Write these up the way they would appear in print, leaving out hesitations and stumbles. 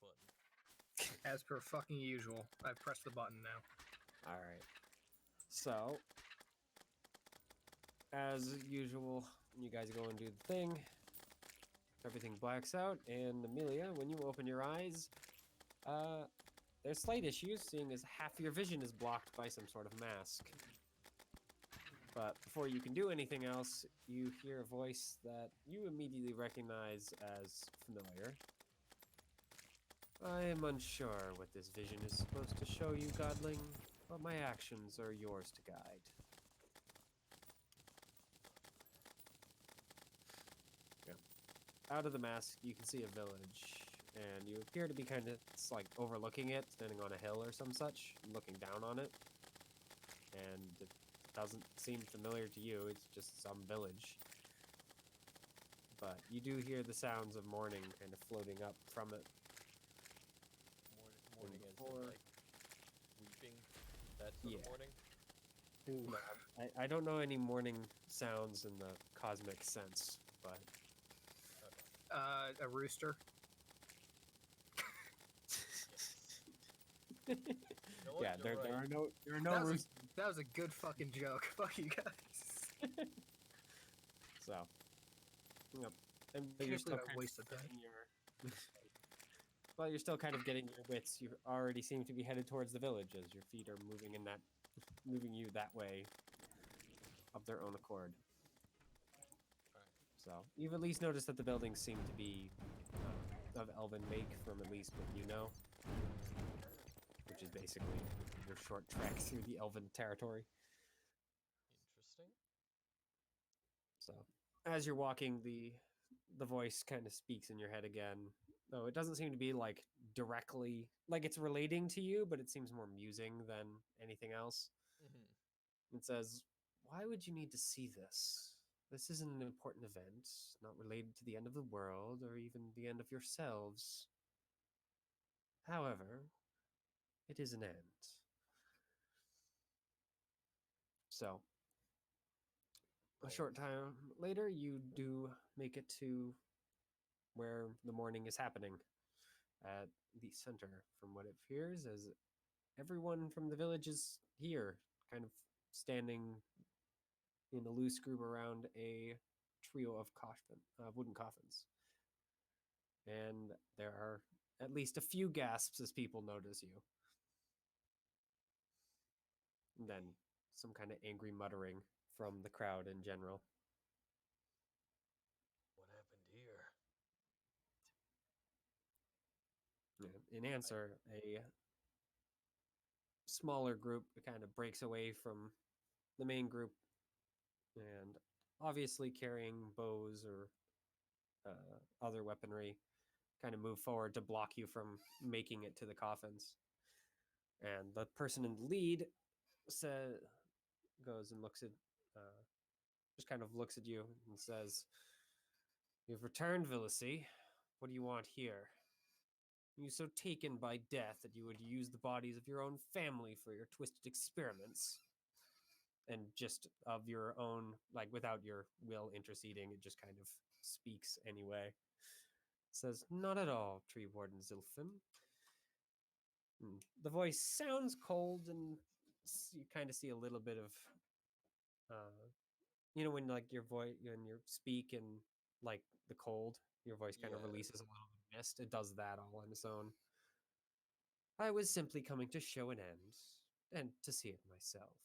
button. As per fucking usual, I've pressed the button now. All right. So, as usual, you guys go and do the thing. Everything blacks out, and Amelia, when you open your eyes, there's slight issues, seeing as half your vision is blocked by some sort of mask. But before you can do anything else, you hear a voice that you immediately recognize as familiar. I am unsure what this vision is supposed to show you, Godling, but my actions are yours to guide. Yeah. Out of the mask, you can see a village, and you appear to be kind of like overlooking it, standing on a hill or some such, looking down on it. And it doesn't seem familiar to you, it's just some village. But you do hear the sounds of mourning kind of floating up from it. Mourning as in, Or- like, weeping? That sort of Yeah. mourning? I don't know any mourning sounds in the cosmic sense, but A rooster. You know what? yeah, You're right. there are no That was, roosters. that was a good fucking joke. Fuck you guys. So, yep. And Can't you're still believe I kind of wasted that. getting your well, you're still kind of getting your wits. You already seem to be headed towards the village as your feet are moving you that way of their own accord. Alright. So you've at least noticed that the buildings seem to be of elven make, from at least what you know, which is basically your short trek through the elven territory. Interesting. So as you're walking, the voice kind of speaks in your head again, though it doesn't seem to be like directly like it's relating to you, but it seems more musing than anything else. Mm-hmm. It says, "Why would you need to see this? This isn't an important event, not related to the end of the world or even the end of yourselves. However, it is an end." So, a short time later, you do make it to where the mourning is happening at the center, from what it appears, as everyone from the village is here, kind of standing in a loose group around a trio of wooden coffins. And there are at least a few gasps as people notice you. And then some kind of angry muttering from the crowd in general. What happened here? In answer, a smaller group kind of breaks away from the main group, and obviously carrying bows or other weaponry, kind of move forward to block you from making it to the coffins. And the person in the lead goes and looks at, just kind of looks at you and says, "You've returned, Villasy. What do you want here? Are you so taken by death that you would use the bodies of your own family for your twisted experiments? And just of your own, like without your will interceding, it just kind of speaks anyway. It says, "Not at all, Tree Warden Zilfin." The voice sounds cold, and you kind of see a little bit of, when like your voice, when you speak and like the cold, your voice kind of Yeah. releases a little bit of mist. It does that all on its own. "I was simply coming to show an end, and to see it myself."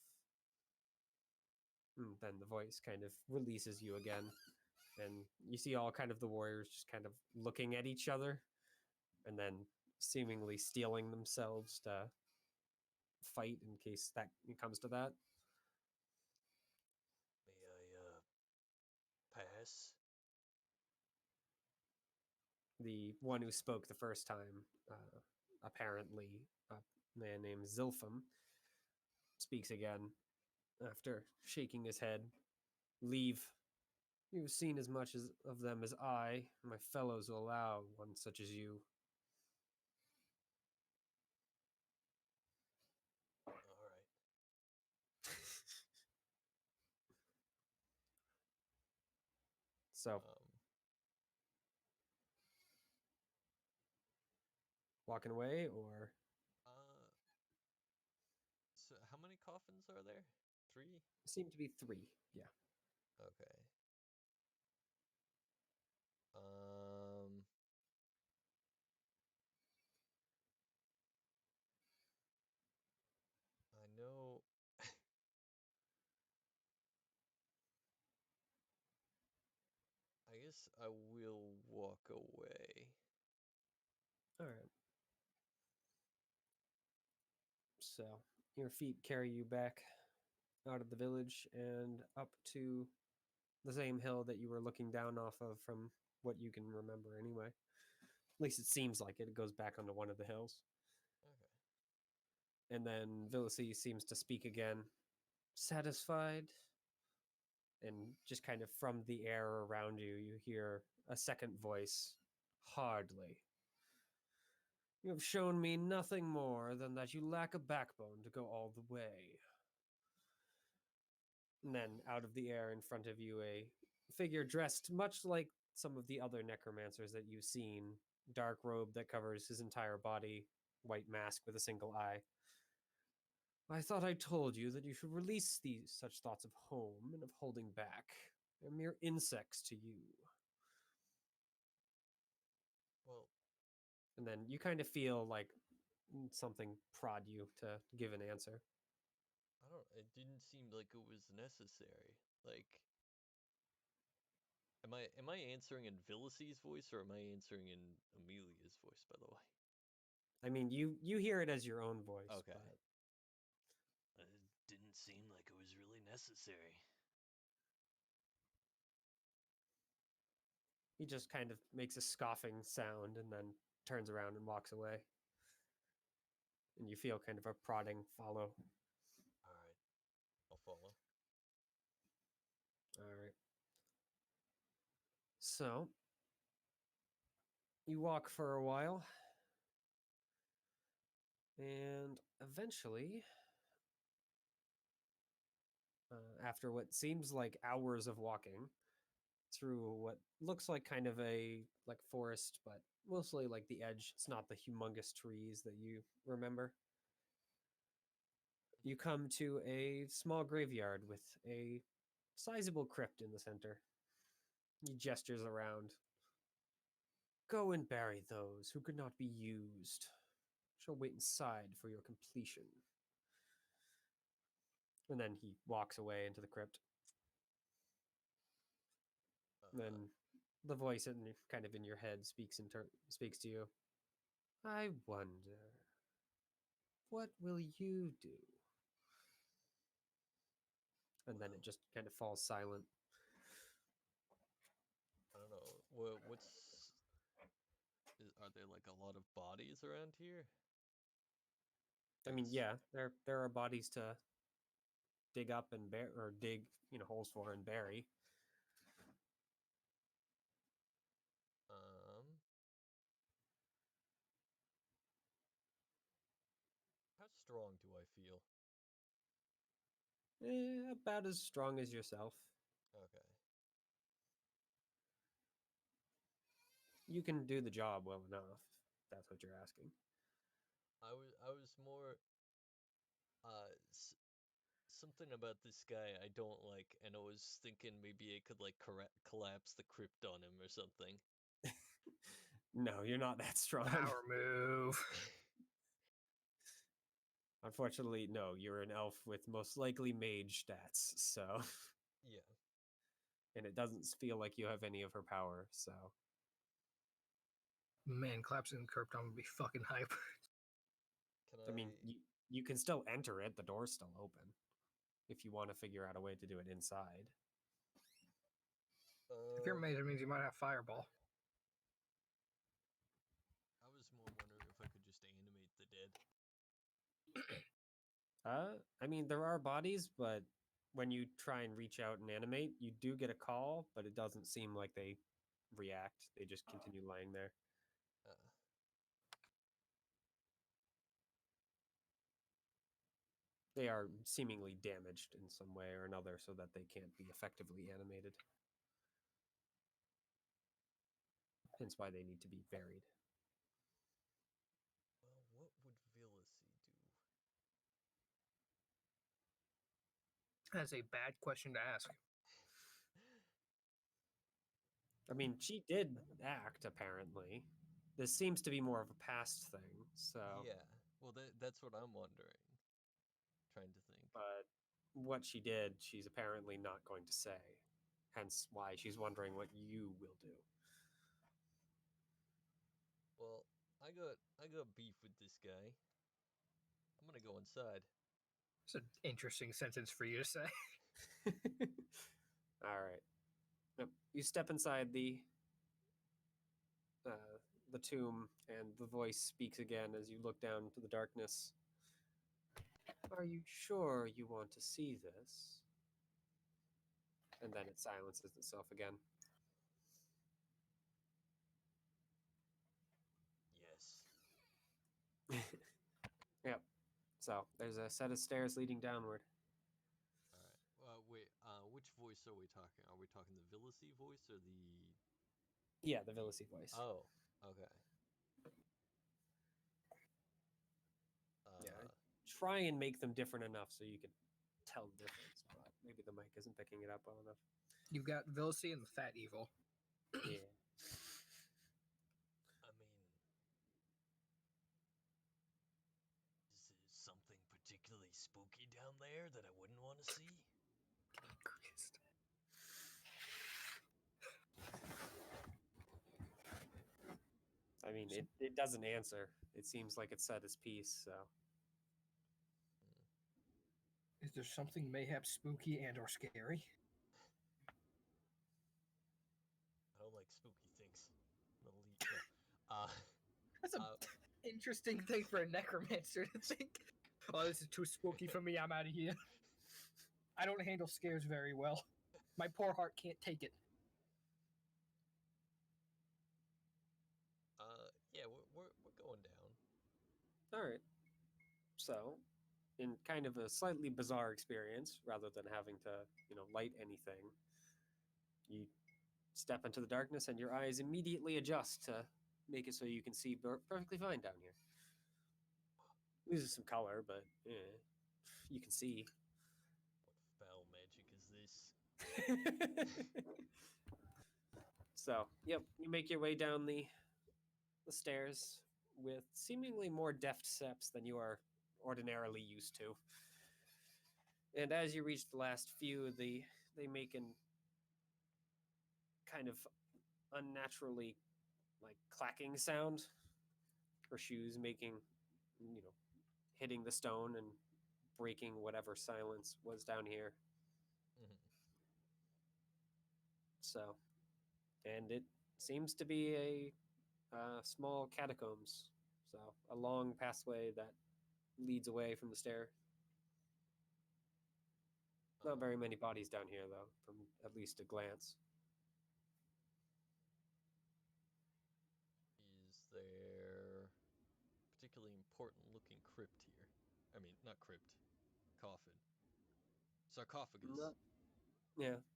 Then the voice kind of releases you again, and you see all kind of the warriors just kind of looking at each other, and then seemingly steeling themselves to fight in case that it comes to that. May I, pass? The one who spoke the first time, apparently a man named Zilfum, speaks again after shaking his head. "Leave. You've seen as much of them as I and my fellows will allow one such as you." Alright. So walking away, or Uh, so how many coffins are there? 3? seem to be 3? Yeah. Okay. Um, I know. I guess I will walk away. All right. So your feet carry you back out of the village and up to the same hill that you were looking down off of from what you can remember anyway. At least it seems like it. It goes back onto one of the hills. Okay. And then Villasy seems to speak again, satisfied. And just kind of from the air around you, you hear a second voice. Hardly. You have shown me nothing more than that you lack a backbone to go all the way. And then out of the air in front of you, a figure dressed much like some of the other necromancers that you've seen. Dark robe that covers his entire body, white mask with a single eye. I thought I told you that you should release these such thoughts of home and of holding back. They're mere insects to you. Well, And then you kind of feel like something prod you to give an answer. I don't. It didn't seem like it was necessary. Like, am I answering in Villas's voice or am I answering in Amelia's voice? By the way. I mean, you hear it as your own voice. Okay. But It didn't seem like it was really necessary. he just kind of makes a scoffing sound and then turns around and walks away. And you feel kind of a prodding follow. All right, I'll follow. All right. So, you walk for a while. And eventually, after what seems like hours of walking through what looks like kind of a like forest, but mostly like the edge, it's not the humongous trees that you remember. You come to a small graveyard with a sizable crypt in the center. He gestures around. Go and bury those who could not be used. Shall wait inside for your completion. And then he walks away into the crypt. Then the voice in kind of in your head speaks speaks to you. I wonder, what will you do? And then it just kind of falls silent. I don't know. Are there like a lot of bodies around here? I mean, yeah, there are bodies to dig up and dig, holes for and bury. How strong do I feel? About as strong as yourself. Okay. You can do the job well enough. If that's what you're asking. I was more something about this guy I don't like, and I was thinking maybe I could like collapse the crypt on him or something. No, you're not that strong. Power move. Unfortunately, no, you're an elf with most likely mage stats, so. Yeah. And it doesn't feel like you have any of her power, so. Man, collapsing the curb would be fucking hype. I mean, you can still enter it. The door's still open. If you want to figure out a way to do it inside. If you're mage, it means you might have fireball. I was more wondering if I could just animate the dead. I mean, there are bodies, but when you try and reach out and animate, you do get a call, but it doesn't seem like they react. They just continue lying there. They are seemingly damaged in some way or another so that they can't be effectively animated. Hence why they need to be buried. That's a bad question to ask. I mean, she did act, apparently. This seems to be more of a past thing, so. Yeah. Well, that's what I'm wondering. Trying to think. But what she did, she's apparently not going to say. Hence why she's wondering what you will do. Well, I got beef with this guy. I'm gonna go inside. It's an interesting sentence for you to say. All right. Yep. You step inside the tomb, and the voice speaks again as you look down into the darkness. Are you sure you want to see this? And then it silences itself again. Yes. Yep. So there's a set of stairs leading downward. All right. Wait. Which voice are we talking? Are we talking the Villasy voice or the? Yeah, the Villasy voice. Oh. Okay. Yeah. Try and make them different enough so you can tell the difference, but maybe the mic isn't picking it up well enough. You've got Vilsey and the Fat Evil. Yeah. I mean, is there something particularly spooky down there that I wouldn't want to see? Christ. I mean, it doesn't answer. It seems like it said its piece, so. Is there something mayhap spooky and or scary? I don't like spooky things. I'm gonna leave. No. That's an interesting thing for a necromancer to think. Oh, this is too spooky for me. I'm out of here. I don't handle scares very well. My poor heart can't take it. Yeah, we're going down. All right. So, in kind of a slightly bizarre experience, rather than having to, light anything, you step into the darkness and your eyes immediately adjust to make it so you can see perfectly fine down here. Loses some color, but you can see. What foul magic is this? So, yep, you make your way down the stairs with seemingly more deft steps than you are ordinarily used to. And as you reach the last few, they make an kind of unnaturally clacking sound. Her shoes making, hitting the stone and breaking whatever silence was down here. Mhm. So, and it seems to be a small catacombs. So, a long pathway that leads away from the stair. Not very many bodies down here, though, from at least a glance. Is there particularly important looking crypt here? I mean, not crypt, coffin. Sarcophagus.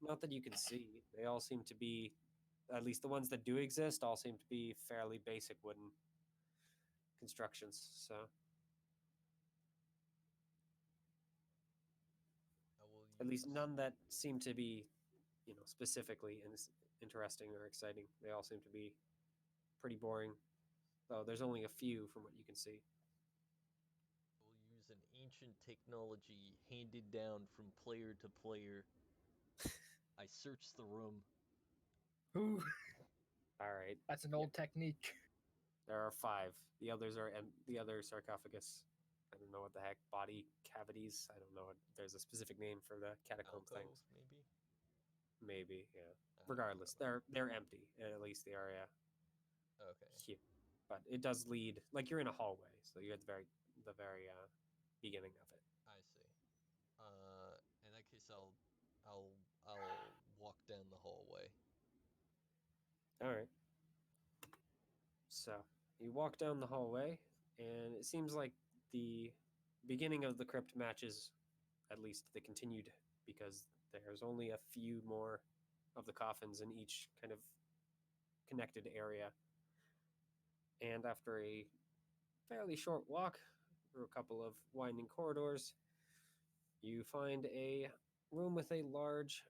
Not that you can see. They all seem to be, at least the ones that do exist, all seem to be fairly basic wooden constructions. So, at least none that seem to be, specifically interesting or exciting. They all seem to be pretty boring. Though there's only a few from what you can see. We'll use an ancient technology handed down from player to player. I searched the room. Ooh, All right. that's an old technique. There are 5. The others are the other sarcophagus. I don't know what the heck. Body cavities. I don't know. There's a specific name for the catacomb Alcove, things. maybe. Maybe, yeah. I don't Regardless, remember. they're empty. At least the area Okay. here. But it does lead you're in a hallway, so you're at the very beginning of it. I see. In that case, I'll walk down the hallway. All right. So you walk down the hallway, and it seems like the beginning of the crypt matches at least the continued, because there's only a few more of the coffins in each kind of connected area. And after a fairly short walk through a couple of winding corridors, you find a room with a large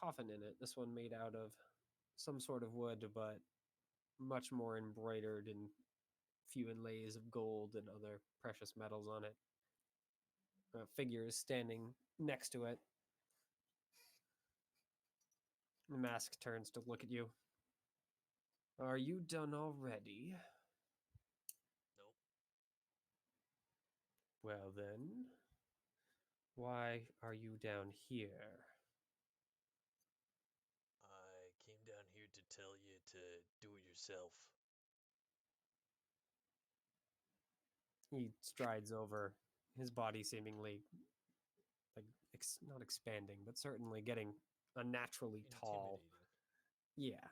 coffin in it. This one made out of some sort of wood, but much more embroidered in few inlays of gold and other precious metals on it. A figure is standing next to it. The mask turns to look at you. Are you done already? Nope. Well then, why are you down here? I came down here to tell you to do it yourself. He strides over, his body seemingly like not expanding, but certainly getting unnaturally tall. Intimidating. Yeah.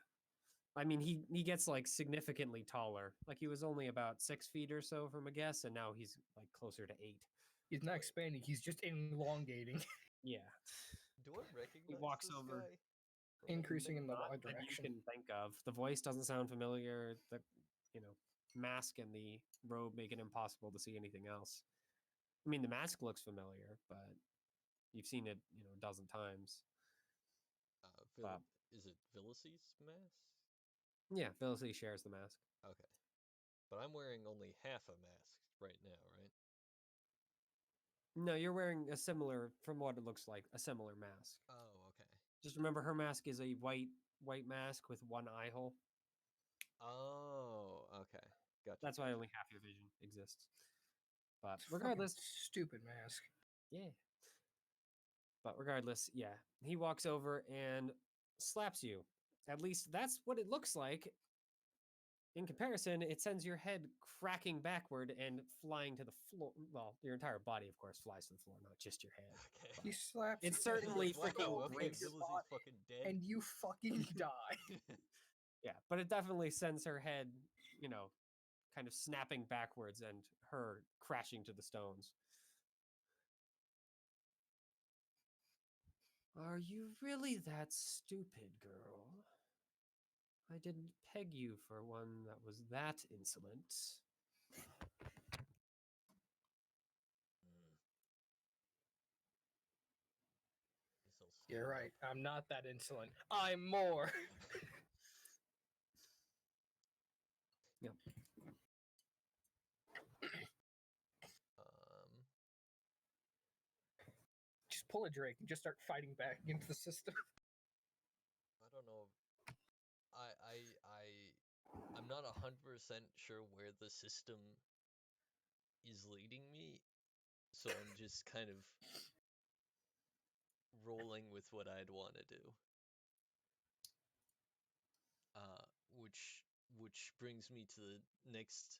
I mean, he gets like significantly taller. Like he was only about 6 feet or so from a guess, and now he's like closer to 8. He's not Wait. expanding. He's just elongating, Yeah. Do I recognize He walks this over. guy? from increasing in anything? the Not right that you direction. can think of. The voice doesn't sound familiar. The mask and the robe make it impossible to see anything else. I mean, the mask looks familiar, but you've seen it, a dozen times. But Is it Villas's mask? yeah, Felicity shares the mask. Okay. But I'm wearing only half a mask right now, right? No, you're wearing a similar, from what it looks like, a similar mask. Oh, okay. Just remember, her mask is a white mask with one eye hole. Oh, okay. Gotcha. That's why only half your vision exists. But It's a fucking regardless, stupid mask. yeah. But regardless, yeah, he walks over and slaps you. At least that's what it looks like. In comparison, it sends your head cracking backward and flying to the floor. Well, your entire body, of course, flies to the floor, not just your head. Okay. He slaps. It's you, certainly Wow, freaking okay, breaks your Villas's body, fucking dead. and you fucking die. Yeah, but it definitely sends her head, kind of snapping backwards and her crashing to the stones. Are you really that stupid, girl? I didn't peg you for one that was that insolent. Mm. This'll You're scare right. up. I'm not that insolent. I'm more. Yep. Just pull a Drake and just start fighting back against the system. I don't know. I'm not 100% sure where the system is leading me, so I'm just kind of rolling with what I'd want to do. Which brings me to the next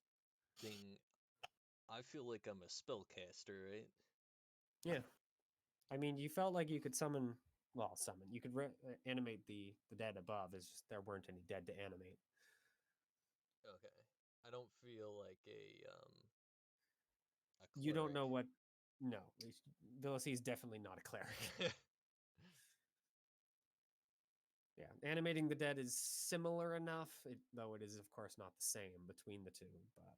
thing. I feel like I'm a spellcaster, right? Yeah. I mean, you felt like you could summon. You could animate the dead above. It's just there weren't any dead to animate. Okay. I don't feel like a You don't know cleric. what. No, Villasy is definitely not a cleric. Yeah, animating the dead is similar enough, though it is, of course, not the same between the two. But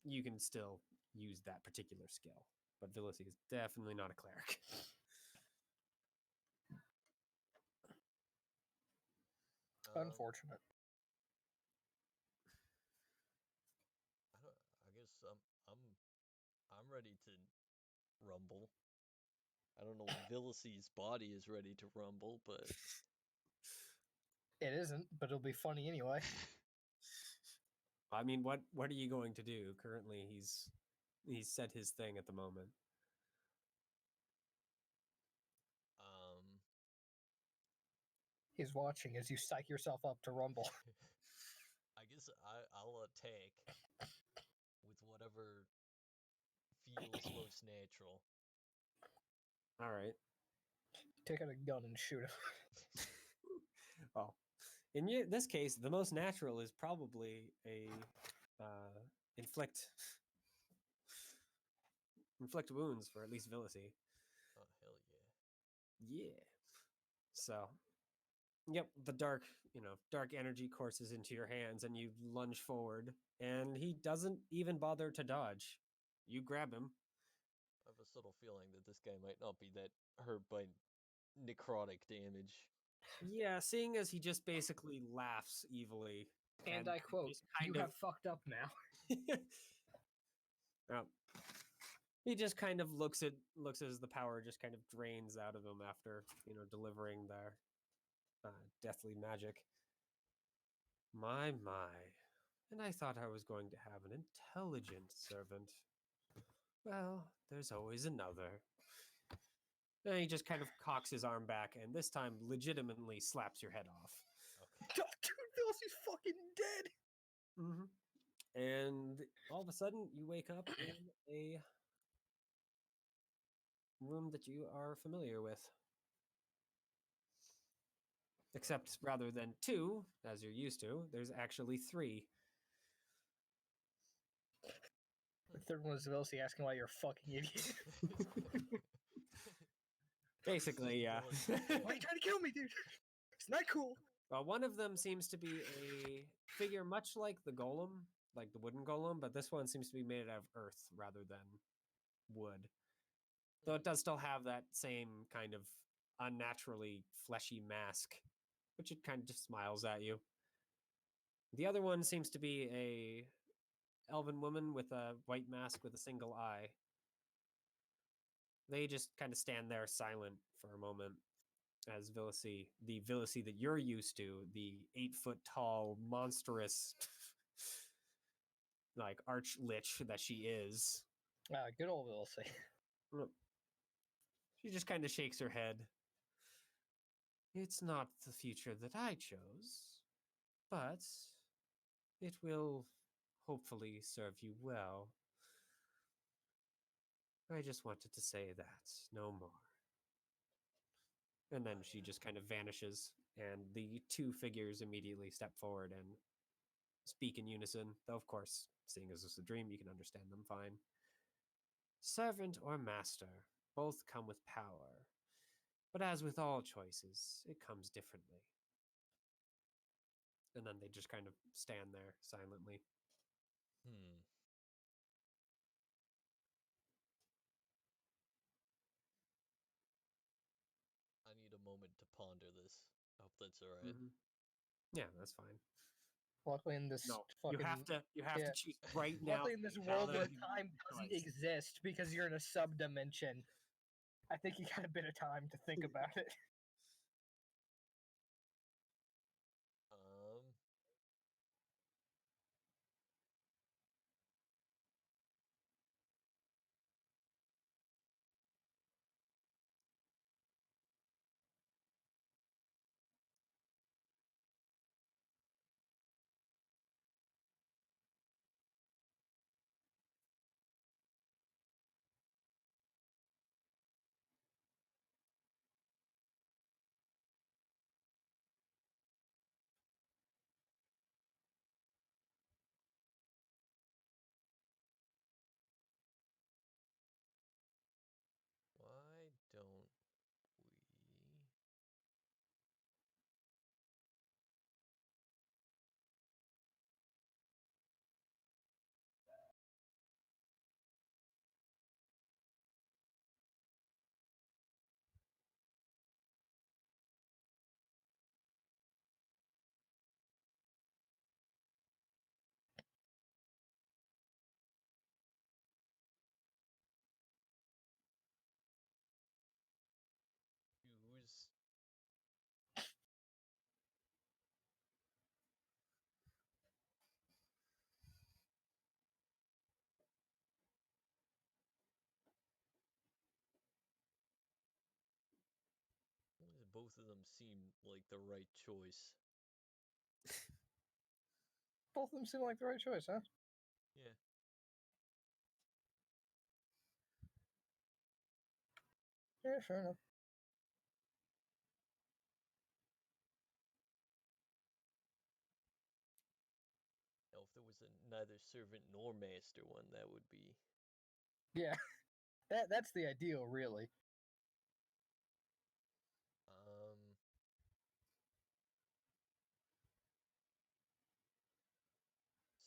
you can still use that particular skill. But Villasy is definitely not a cleric. Unfortunate. I guess I'm ready to rumble. I don't know if Villasy's body is ready to rumble, but It isn't, but it'll be funny anyway. I mean, what are you going to do? Currently, he's said his thing at the moment. He's watching as you psych yourself up to rumble. I guess I'll attack with whatever feels most natural. All right. Take out a gun and shoot him. Well, in this case, the most natural is probably a inflict wounds for at least Villasy. Oh hell yeah! Yeah. So, yep, the dark energy courses into your hands, and you lunge forward, and he doesn't even bother to dodge. You grab him. I have a subtle feeling that this guy might not be that hurt by necrotic damage. Yeah, seeing as he just basically laughs evilly. And I quote, just "You kind of- have fucked up now." Well, he just kind of looks as the power just kind of drains out of him after, delivering their deathly magic. My. And I thought I was going to have an intelligent servant. Well, there's always another. Then he just kind of cocks his arm back and this time legitimately slaps your head off. Okay. Dude, Vilsy's fucking dead. And all of a sudden, you wake up in a room that you are familiar with. Except rather than 2, as you're used to, there's actually 3. The third one was Vilsy asking why you're a fucking idiot. Basically, yeah. Why are you trying to kill me, dude? It's not cool. Well, one of them seems to be a figure much like the golem, like the wooden golem, but this one seems to be made out of earth rather than wood. Though it does still have that same kind of unnaturally fleshy mask, which it kind of just smiles at you. The other one seems to be a elven woman with a white mask with a single eye. They just kind of stand there silent for a moment as Villasy, the Villasy that you're used to, the 8-foot tall, monstrous, like arch lich that she is. Good old Vilsy. She just kind of shakes her head. It's not the future that I chose, but it will hopefully serve you well. I just wanted to say that, no more. And then she just kind of vanishes, and the 2 figures immediately step forward and speak in unison, though of course, seeing as it's a dream, you can understand them fine. Servant or master, both come with power, but as with all choices, it comes differently. And then they just kind of stand there silently. I need a moment to ponder this. I hope that's all right. Yeah, that's fine. Luckily in this fucking... You have to choose right now. Luckily in this world where time doesn't exist because you're in a sub-dimension. I think you got a bit of time to think about it. Why don't we... use... Both of them seem like the right choice. Both of them seem like the right choice, huh? Yeah. Yeah, fair enough. Now, if there was neither servant nor master one, that would be... Yeah, that's the ideal, really.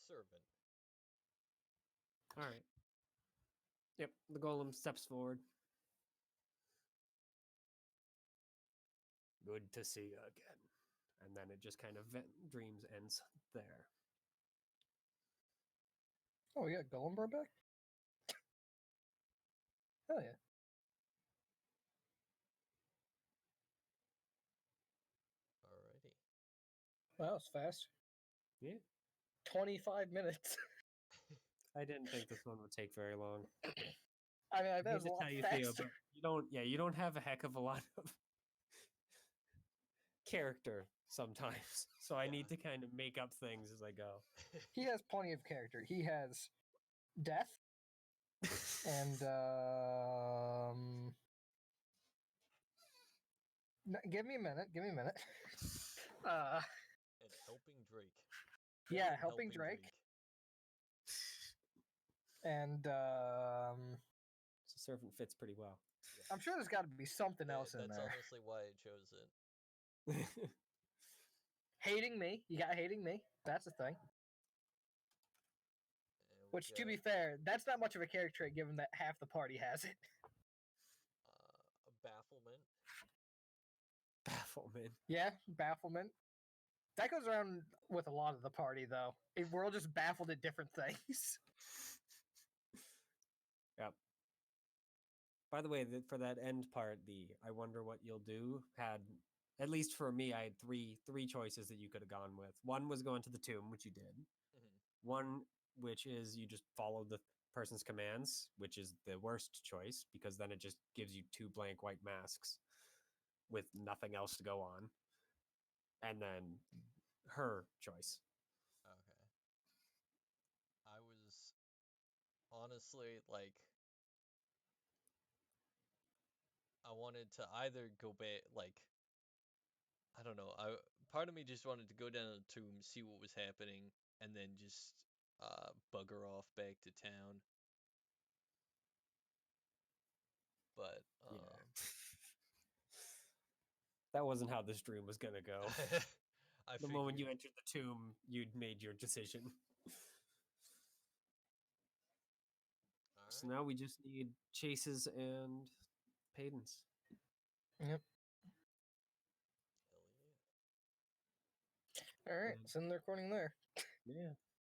Servant. All right. Yep, the golem steps forward. Good to see you again. And then it just kind of dreams ends there. Oh, yeah, Golem brought back? Hell yeah. Alrighty. Wow, that was fast. Yeah. 25 minutes. I didn't think this one would take very long. I mean, I I bet it hate was a to lot tell you, faster. Theo, but you don't have a heck of a lot of character sometimes. So I need to kind of make up things as I go. He has plenty of character. He has death and give me a minute. Give me a minute. And helping Drake. Yeah, And helping Drake. And So Servant fits pretty well. I'm sure there's got to be something else in That's there. honestly why I chose it. Hating me. You got hating me. That's a thing. And we Which, to got, be fair, that's not much of a character trait given that half the party has it. a bafflement. Bafflement. Yeah, bafflement. That goes around with a lot of the party, though. We're all just baffled at different things. Yep. By the way, for that end part, the I wonder what you'll do had, at least for me, I had three choices that you could have gone with. One was going to the tomb, which you did. Mm-hmm. One, which is you just follow the person's commands, which is the worst choice because then it just gives you two blank white masks with nothing else to go on. And then her choice. Okay. I was honestly like, I wanted to either go back, like, I don't know. Part of me just wanted to go down to the tomb, see what was happening, and then just bugger off back to town. But Yeah. That wasn't how this dream was gonna go. The moment you entered the tomb, you'd made your decision. So now we just need chases and Paydens. Yep. Hell yeah. All right, send the recording there. Yeah.